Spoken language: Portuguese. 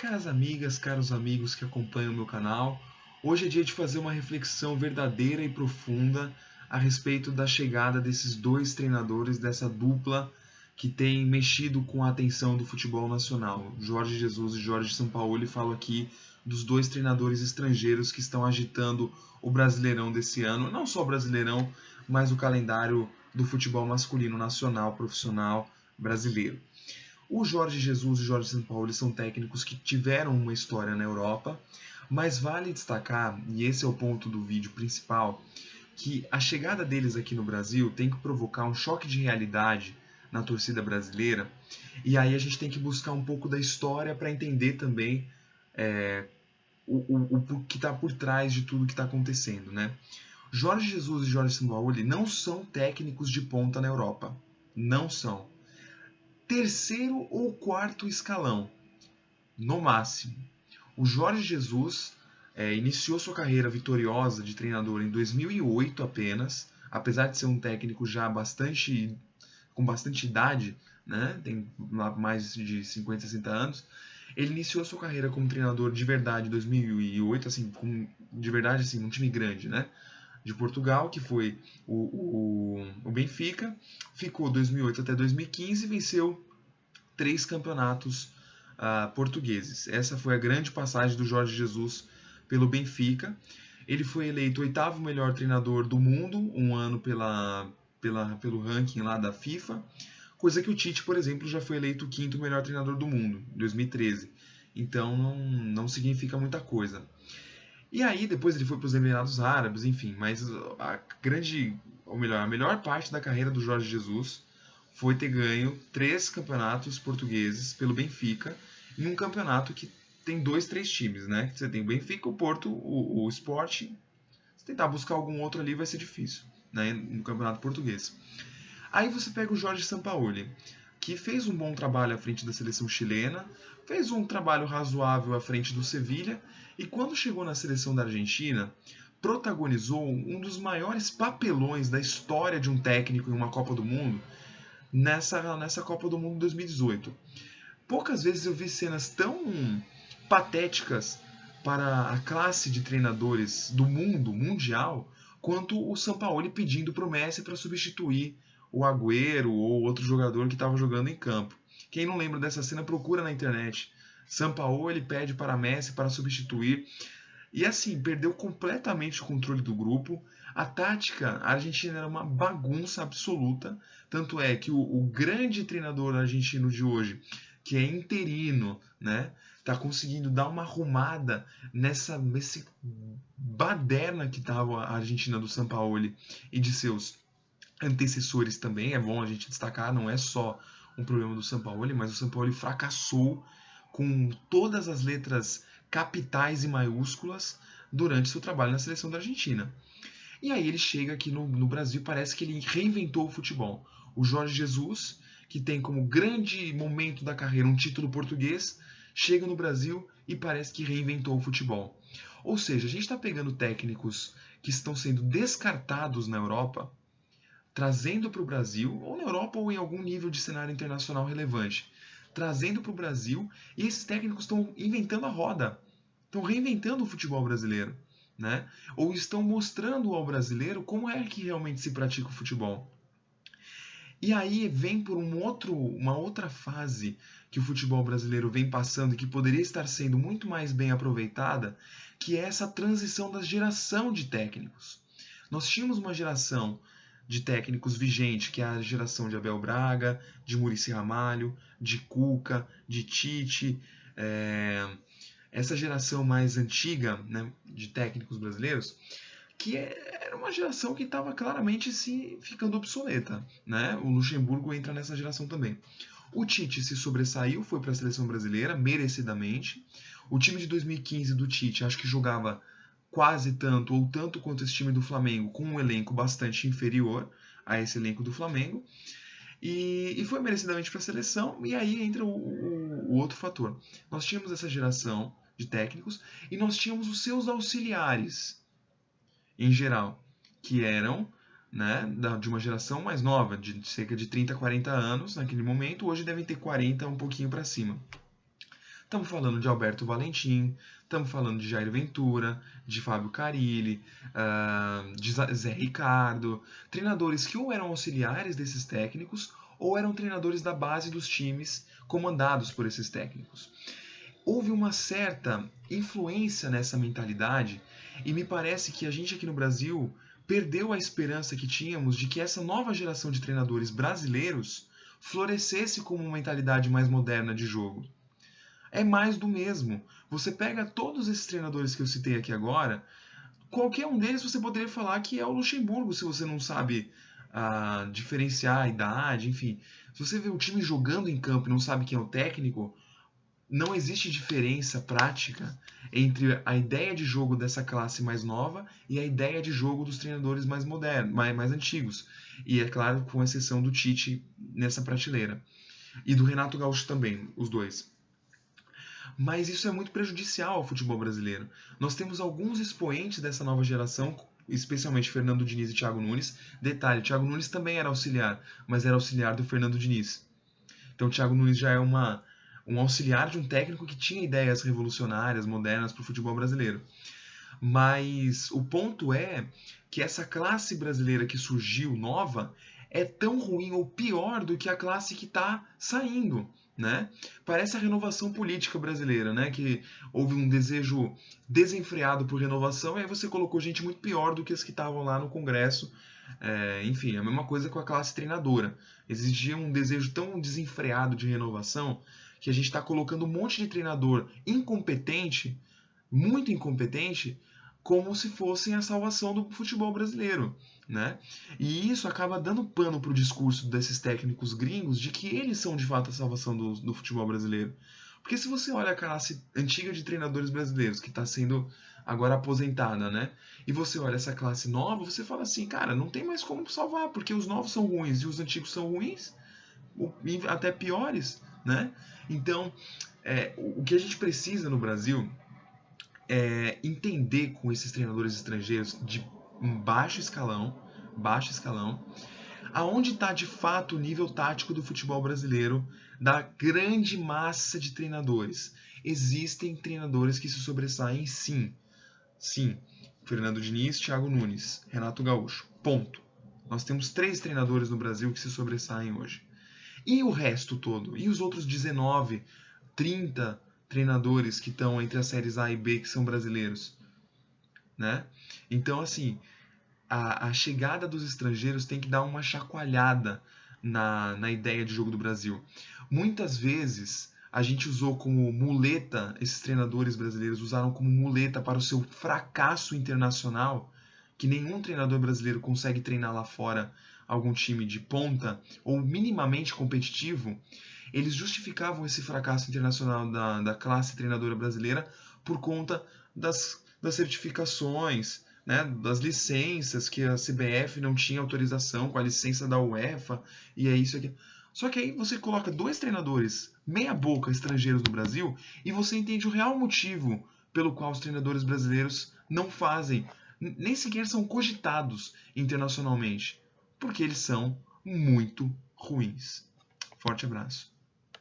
Caras amigas, caros amigos que acompanham o meu canal, hoje é dia de fazer uma reflexão verdadeira e profunda a respeito da chegada desses dois treinadores, dessa dupla que tem mexido com a atenção do futebol nacional, Jorge Jesus e Jorge Sampaoli. Falo aqui dos dois treinadores estrangeiros que estão agitando o Brasileirão desse ano, não só o Brasileirão, mas o calendário do futebol masculino nacional, profissional brasileiro. O Jorge Jesus e o Jorge Sampaoli são técnicos que tiveram uma história na Europa, mas vale destacar, e esse é o ponto do vídeo principal, que a chegada deles aqui no Brasil tem que provocar um choque de realidade na torcida brasileira, e aí a gente tem que buscar um pouco da história para entender também o que está por trás de tudo que está acontecendo, né? Jorge Jesus e Jorge Sampaoli não são técnicos de ponta na Europa. Não são. Terceiro ou quarto escalão, no máximo. O Jorge Jesus iniciou sua carreira vitoriosa de treinador em 2008 apenas, apesar de ser um técnico já com bastante idade, né? Tem mais de 50, 60 anos. Ele iniciou sua carreira como treinador de verdade em 2008, assim, de verdade, assim, um time grande, né? De Portugal, que foi o Benfica. Ficou 2008 até 2015 e venceu 3 campeonatos portugueses. Essa foi a grande passagem do Jorge Jesus pelo Benfica. Ele foi eleito o 8º melhor treinador do mundo, um ano pelo ranking lá da FIFA, coisa que o Tite, por exemplo, já foi eleito o 5º melhor treinador do mundo, em 2013. Então não significa muita coisa. E aí depois ele foi para os Emirados Árabes, enfim, mas a melhor parte da carreira do Jorge Jesus foi ter ganho 3 campeonatos portugueses pelo Benfica, em um campeonato que tem 2, 3 times, né? Você tem o Benfica, o Porto, o Sporting. Se tentar buscar algum outro ali vai ser difícil, né? No campeonato português. Aí você pega o Jorge Sampaoli, que fez um bom trabalho à frente da seleção chilena, fez um trabalho razoável à frente do Sevilha, e quando chegou na seleção da Argentina, protagonizou um dos maiores papelões da história de um técnico em uma Copa do Mundo, nessa Copa do Mundo 2018. Poucas vezes eu vi cenas tão patéticas para a classe de treinadores do mundo mundial quanto o Sampaoli pedindo para o Messi para substituir o Agüero ou outro jogador que estava jogando em campo. Quem não lembra dessa cena, procura na internet. Sampaoli pede para Messi para substituir. E assim, perdeu completamente o controle do grupo. A tática argentina era uma bagunça absoluta. Tanto é que o grande treinador argentino de hoje, que é interino, né, tá conseguindo dar uma arrumada nesse baderna que estava a Argentina do Sampaoli e de seus antecessores também. É bom a gente destacar, não é só um problema do Sampaoli, mas o Sampaoli fracassou com todas as letras capitais e maiúsculas durante seu trabalho na seleção da Argentina. E aí ele chega aqui no Brasil, parece que ele reinventou o futebol. O Jorge Jesus, que tem como grande momento da carreira um título português, chega no Brasil e parece que reinventou o futebol. Ou seja, a gente está pegando técnicos que estão sendo descartados na Europa, trazendo para o Brasil, ou na Europa ou em algum nível de cenário internacional relevante, trazendo para o Brasil, e esses técnicos estão inventando a roda, estão reinventando o futebol brasileiro, né? Ou estão mostrando ao brasileiro como é que realmente se pratica o futebol. E aí vem por uma outra fase que o futebol brasileiro vem passando e que poderia estar sendo muito mais bem aproveitada, que é essa transição da geração de técnicos. Nós tínhamos uma geração de técnicos vigente, que é a geração de Abel Braga, de Muricy Ramalho, de Cuca, de Tite, essa geração mais antiga, né, de técnicos brasileiros, que era uma geração que estava claramente ficando obsoleta, né? O Luxemburgo entra nessa geração também. O Tite se sobressaiu, foi para a seleção brasileira, merecidamente. O time de 2015 do Tite, acho que jogava quase tanto ou tanto quanto esse time do Flamengo, com um elenco bastante inferior a esse elenco do Flamengo, e foi merecidamente para a seleção. E aí entra o outro fator. Nós tínhamos essa geração de técnicos e nós tínhamos os seus auxiliares, em geral, que eram, né, de uma geração mais nova, de cerca de 30, 40 anos naquele momento. Hoje devem ter 40, um pouquinho para cima. Estamos falando de Alberto Valentim, estamos falando de Jair Ventura, de Fábio Carille, de Zé Ricardo, treinadores que ou eram auxiliares desses técnicos ou eram treinadores da base dos times comandados por esses técnicos. Houve uma certa influência nessa mentalidade e me parece que a gente aqui no Brasil perdeu a esperança que tínhamos de que essa nova geração de treinadores brasileiros florescesse como uma mentalidade mais moderna de jogo. É mais do mesmo. Você pega todos esses treinadores que eu citei aqui agora, qualquer um deles você poderia falar que é o Luxemburgo, se você não sabe diferenciar a idade, enfim. Se você vê o time jogando em campo e não sabe quem é o técnico, não existe diferença prática entre a ideia de jogo dessa classe mais nova e a ideia de jogo dos treinadores mais modernos, mais antigos. E é claro, com exceção do Tite nessa prateleira. E do Renato Gaúcho também, os dois. Mas isso é muito prejudicial ao futebol brasileiro. Nós temos alguns expoentes dessa nova geração, especialmente Fernando Diniz e Thiago Nunes. Detalhe, Thiago Nunes também era auxiliar, mas era auxiliar do Fernando Diniz. Então o Thiago Nunes já é um auxiliar de um técnico que tinha ideias revolucionárias, modernas para o futebol brasileiro. Mas o ponto é que essa classe brasileira que surgiu nova é tão ruim ou pior do que a classe que está saindo. Né? Parece a renovação política brasileira, né? Que houve um desejo desenfreado por renovação e aí você colocou gente muito pior do que as que estavam lá no Congresso. Enfim, a mesma coisa com a classe treinadora. Existia um desejo tão desenfreado de renovação que a gente está colocando um monte de treinador incompetente, muito incompetente, como se fossem a salvação do futebol brasileiro. Né? E isso acaba dando pano para o discurso desses técnicos gringos de que eles são de fato a salvação do futebol brasileiro. Porque se você olha a classe antiga de treinadores brasileiros que está sendo agora aposentada, né? E você olha essa classe nova, você fala assim, cara, não tem mais como salvar, porque os novos são ruins e os antigos são ruins, até piores, né? Então, o que a gente precisa no Brasil é entender com esses treinadores estrangeiros de baixo escalão, aonde está de fato o nível tático do futebol brasileiro, da grande massa de treinadores. Existem treinadores que se sobressaem, sim. Sim. Fernando Diniz, Thiago Nunes, Renato Gaúcho. Ponto. Nós temos 3 treinadores no Brasil que se sobressaem hoje. E o resto todo? E os outros 19, 30 treinadores que estão entre as séries A e B que são brasileiros? Né? Então, assim, a chegada dos estrangeiros tem que dar uma chacoalhada na ideia de jogo do Brasil. Muitas vezes a gente usou como muleta, esses treinadores brasileiros usaram como muleta para o seu fracasso internacional, que nenhum treinador brasileiro consegue treinar lá fora algum time de ponta ou minimamente competitivo. Eles justificavam esse fracasso internacional da classe treinadora brasileira por conta das certificações, né, das licenças, que a CBF não tinha autorização com a licença da UEFA, e é isso aqui. Só que aí você coloca 2 treinadores meia boca estrangeiros no Brasil e você entende o real motivo pelo qual os treinadores brasileiros não fazem, nem sequer são cogitados internacionalmente, porque eles são muito ruins. Forte abraço.